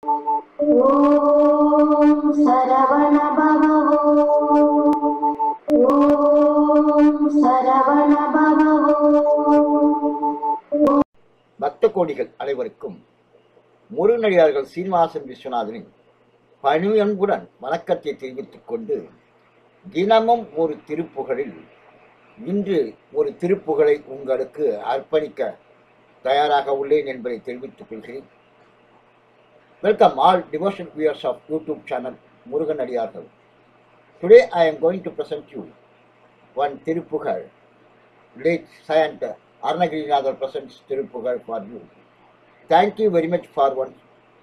ஓம் சரவண பவ ஓம் சரவண பவ. பக்த கோடிகள் அனைவருக்கும் முருகனடியார்கள் சீனிவாசன் விஸ்வநாதனின் பணிவன்புடன் வணக்கத்தை தெரிவித்துக் கொண்டு, தினமும் ஒரு திருப்புகழில் இன்று ஒரு திருப்புகழை உங்களுக்கு அர்ப்பணிக்க தயாராக உள்ளேன் என்பதை தெரிவித்துக் கொள்கிறேன். Welcome all devotional viewers of YouTube channel Murugan Adiyargal. Today I am going to present you one Tirupugal. Late Saint Arunagirinathar presents Tirupugal for you. Thank you very much for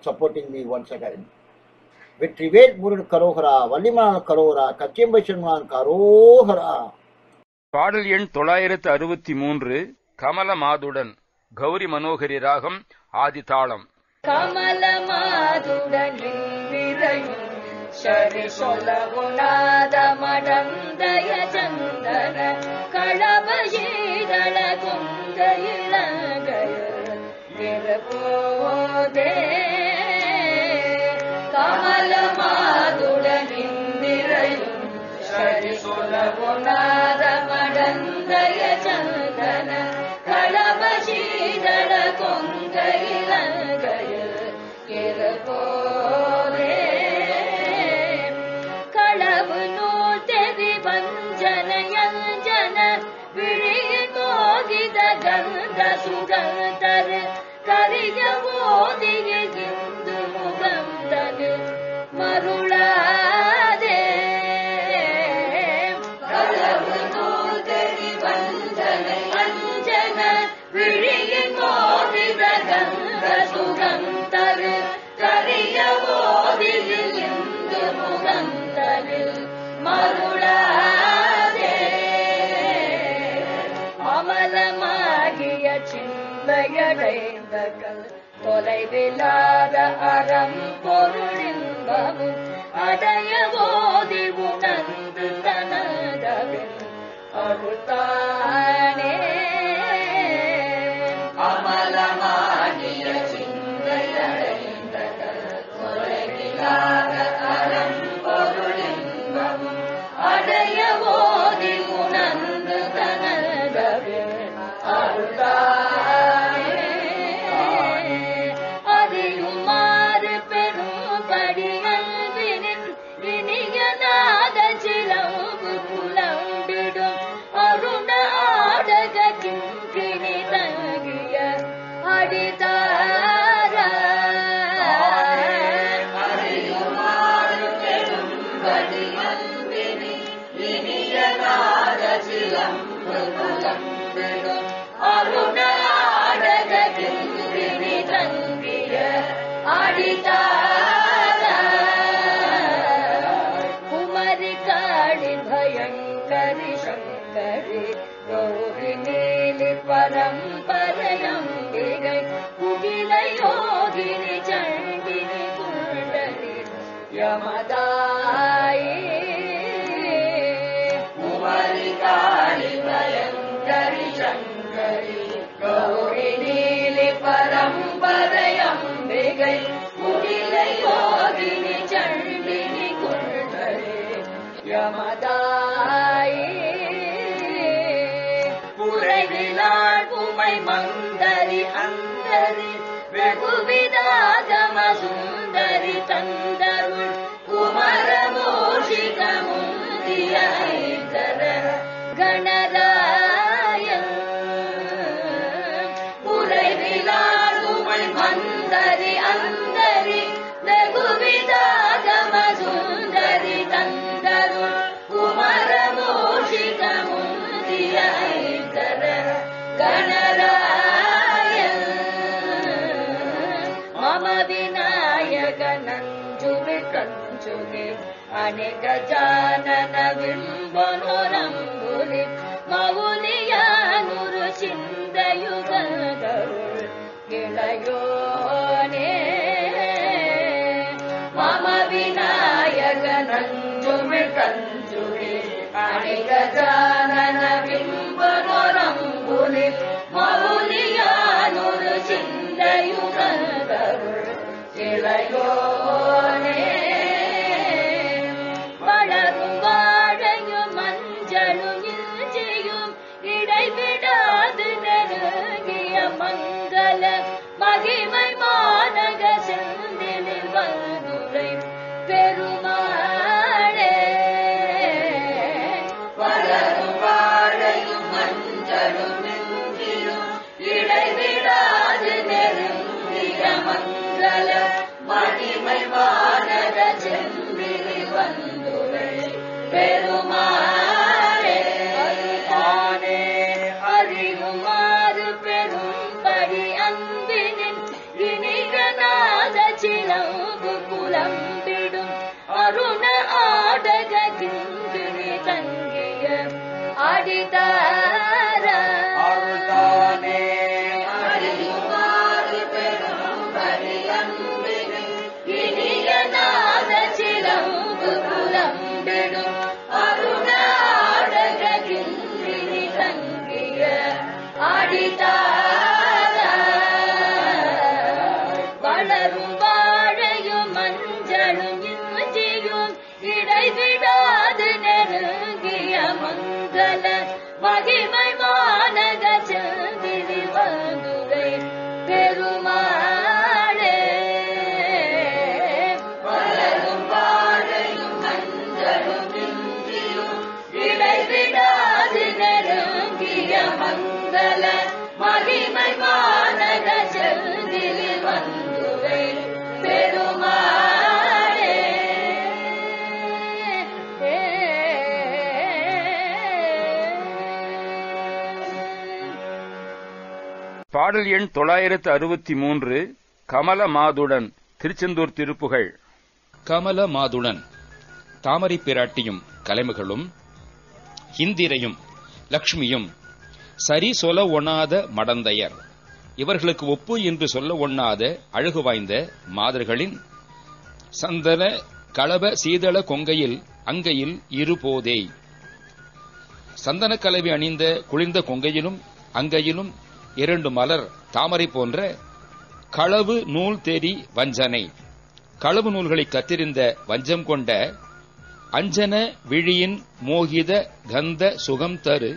supporting me once again. Vetrivel Murugan Karohara, Valliman Karohara, Kachimbachanan Karohara. பாடல் எண் 963 கமலமாதுடன் கௌரி மனோகரி ராகம் ஆதி தாளம். கமலமாதுடன் விரையும் சரி சொல்லவுனாத மடந்தய சந்தன களபசீதள கொண்ட இளங்கய போதே. கமலமாதுடன் விரையும் சரி சொல்லவுனாத மடந்தய சந்தன களபசீதள கொண்ட இளங்கய போதே. களவு நூல் தெவி வஞ்சனயஞ்சன விழியின் மோகித கந்த சுகந்தரு கரிய மோதிய இந்து முகந்தது மருளாதே. களவு நூல் தெவி வஞ்சனயஞ்சன விழியின் மோகித கந்த சுகந்தரு கரிய மோதியில் இந்து முகந்தரில் மருளாதே. அமலமாகிய சிந்தையடைந்த கல் தொலைவில்லாத அறம் பொருளின்பமும் அடைய ஓதி உணர்ந்து தனதவின் அருள்தானே. அமலமாகிய சிந்தையடைந்த தொலைவில்லாத அறம் பொருளின்பமும் அடைய ஓதி உணர்ந்து தனதவின் அருள்தானே. அறியுமாறு பெரும்படி அன்பினின் இனிய நாத சிலம்பு புலம்பிடும் அருண ஆடக கிங்கிணி தங்கிய அடிதார. அறியுமாறு பெரும்படி அன்பினின் இனிய நாத சிலம்பு புலம்பிடும் அருண ஆடக கிங்கிணி தங்கிய அடிதார. குமரி காளி பயங்கரி சங்கரி கௌரி நீலி பரம்பரையம்பிகை குகில யோகினி சண்டினி குண்டலி யமதாயி. குமரி காளி பயங்கரி சங்கரி கௌரி நீலி பரம்பரையம்பிகை குகில யோகினி சண்டினி குண்டலி யமதாயி. புரைவிலாள் புமை மந்தரி அந்தரி வெகுவிதாகம சுந்தரி தந்தருள் குமரமோஷிக முந்திய ஐதர கணராய. புரைவிலாள் புமை மந்தரி அந்தரி வெகுவிதாகம சுந்தரி தந்தருள் குமரமோஷிக முந்திய ஐதர கணராய. மம விநாயக நஞ்சுவி கஞ்சுகி அநேக ஜானன விம்பனோரம்புலி மவுலியானுரு சிந்தையுகதருள் இளையோனே. மம விநாயக நஞ்சுவி கஞ்சுகி அநேக ஜானன விம்பனோரம்புலி மவுலியானுரு சிந்தையுகதருள் இளையோ பாடல் எண் 963 கமல மாதுடன் திருச்செந்தூர் திருப்புகழ். கமல மாதுடன் தாமரை பிராட்டியும் கலைமகளும் இந்திரையும் லக்ஷ்மியும் சரி சொல்ல ஒண்ணாத மடந்தையர், இவர்களுக்கு ஒப்பு என்று சொல்ல ஒண்ணாத அழகு வாய்ந்த மாதர்களின் சந்தன களப சீதள கொங்கையில் அங்கையில் இருபோதே. சந்தன கலவி அணிந்த குளிர்ந்த கொங்கையிலும் அங்கையிலும் 2 மலர் தாமரை போன்ற களவு நூல் தேரி வஞ்சனை, களவு நூல்களை கத்திரிந்த வஞ்சம் கொண்ட அஞ்சன விழியின் மோகித கந்த சுகம் தரு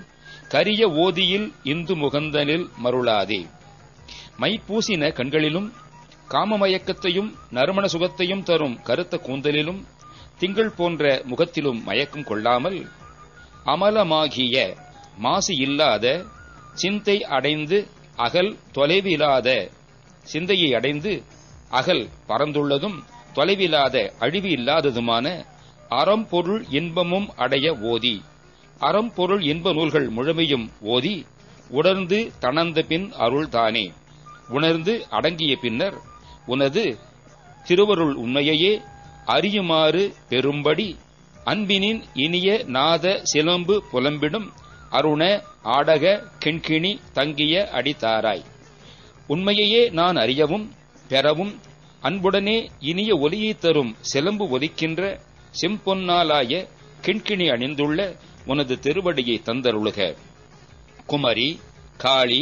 கரிய ஓதியில் இந்து முகந்தனில் மருளாதே. மைப்பூசின கண்களிலும் காமமயக்கத்தையும் நறுமண சுகத்தையும் தரும் கருத்த கூந்தலிலும் திங்கள் போன்ற முகத்திலும் மயக்கம் கொள்ளாமல் அமலமாகிய மாசு இல்லாத சிந்தை அடைந்து அகல் தொலைவில்லாத சிந்தையை அடைந்து அகல் பறந்துள்ளதும் தொலைவில்லாத அழிவு இல்லாததுமான அறம்பொருள் இன்பமும் அடைய ஓதி, அறம்பொருள் இன்ப நூல்கள் முழுமையும் ஓதி உணர்ந்து தணந்த பின் அருள்தானே. உணர்ந்து அடங்கிய பின்னர் உனது திருவருள் உண்மையையே அறியுமாறு பெரும்படி அன்பினின் இனிய நாத சிலம்பு புலம்பிடும் அருண ஆடக கிண்கிணி தங்கிய அடித்தாராய். உண்மையையே நான் அறியவும் பெறவும் அன்புடனே இனிய ஒலியை தரும் சிலம்பு ஒலிக்கின்ற செம்பொன்னாலாய கிண்கிணி அணிந்துள்ள உனது திருவடியை தந்தருளுக. குமரி, காளி,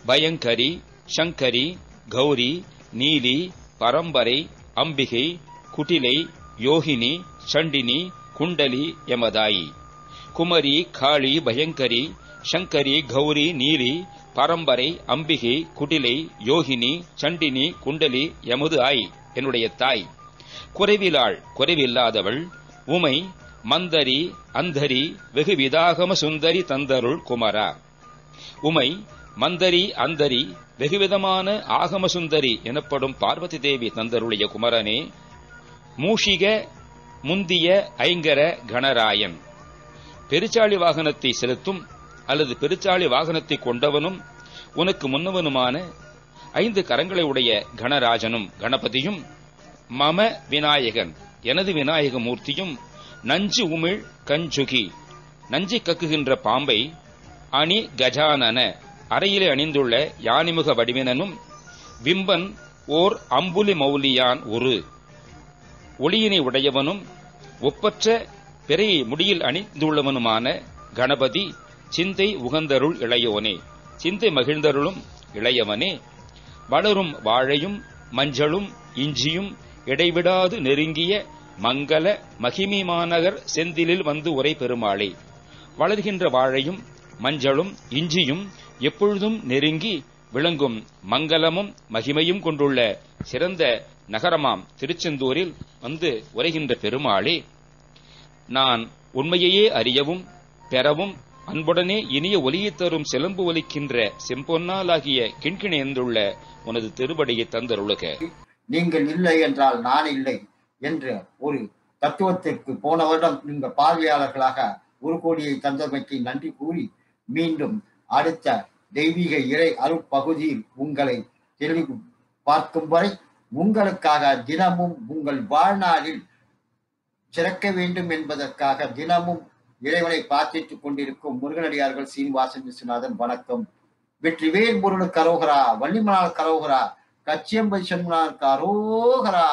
பயங்கரி, சங்கரி, கௌரி, நீலி, பரம்பரை, அம்பிகை, குட்டிலை, யோகினி, சண்டினி, குண்டலி யமதாயி. குமரி, காளி, பயங்கரி, சங்கரி, கௌரி, நீலி, பரம்பரை, அம்பிகை, குட்டிலை, யோகினி, சண்டினி, குண்டலி யமுது ஆய். என்னுடைய தாய், குறைவிலாள் குறைவில்லாதவள், உமை, மந்தரி, அந்தரி, வெகு விதாகம சுந்தரி தந்தருள் குமரா. உமை, மந்தரி, அந்தரி, வெகுவிதமான ஆகம சுந்தரி எனப்படும் பார்வதி தேவி தந்தருடைய குமரனே, மூஷிக முந்திய ஐங்கர கணராயன். பெருச்சாளி வாகனத்தை செலுத்தும் அல்லது பெருச்சாளி வாகனத்தை கொண்டவனும் உனக்கு முன்னவனுமான 5 கரங்களை உடைய கணராஜனும் கணபதியும், மம விநாயகன் எனது விநாயக மூர்த்தியும், நஞ்சு உமிழ் கஞ்சுகி நஞ்சை கக்குகின்ற பாம்பை, அணி கஜானன அறையிலே அணிந்துள்ள யானிமுக வடிவினனும், விம்பன் ஓர் அம்புலி மௌலியான் ஒரு ஒளியினை உடையவனும் ஒப்பற்ற பிறையை முடியில் அணிந்துள்ளவனுமான கணபதி, சிந்தை உகந்தருள் இளையோனே, சிந்தை மகிழ்ந்தருளும் இளையவனே, வளரும் வாழையும் மஞ்சளும் இஞ்சியும் இடைவிடாது நெருங்கிய மங்கள மகிமை மாநகர் செந்திலில் வந்து உரை பெருமாளே. வளர்கின்ற வாழையும் மஞ்சளும் இஞ்சியும் எப்பொழுதும் நெருங்கி விளங்கும் மங்களமும் மகிமையும் கொண்டுள்ள சிறந்த நகரமாம் திருச்செந்தூரில் வந்து உரைகின்ற பெருமாளே, நான் உண்மையையே அறியவும் பெறவும் அன்புடனே இனிய ஒலியை தரும் சிலம்பு ஒலிக்கின்ற செம்பொன்னாலாகிய கிண்கிணி என்றுள்ள உனது திருவடியை தந்தருளுக. நீங்கள் இல்லை என்றால் நான் இல்லை என்ற ஒரு தத்துவத்திற்கு போன வருடம் நீங்கள் பார்வையாளர்களாக 1 கோடியை தந்தமைக்கு நன்றி கூறி மீண்டும் அடுத்த தெய்வீக இறை அருட்பகுதியில் உங்களை தெளிவு பார்க்கும் வரை உங்களுக்காக தினமும் உங்கள் வாழ்நாளில் சிறக்க வேண்டும் என்பதற்காக தினமும் இறைவனை பிரார்த்தித்துக் கொண்டிருக்கும் முருகனடியார்கள் சீனிவாசன் விஸ்வநாதன். வணக்கம். வெற்றிவேல் முருகனுக்கு அரோகரா, வள்ளிமலால் கரோகரா, கச்சியம்பதி சண்முகனாருக்கு அரோகரா.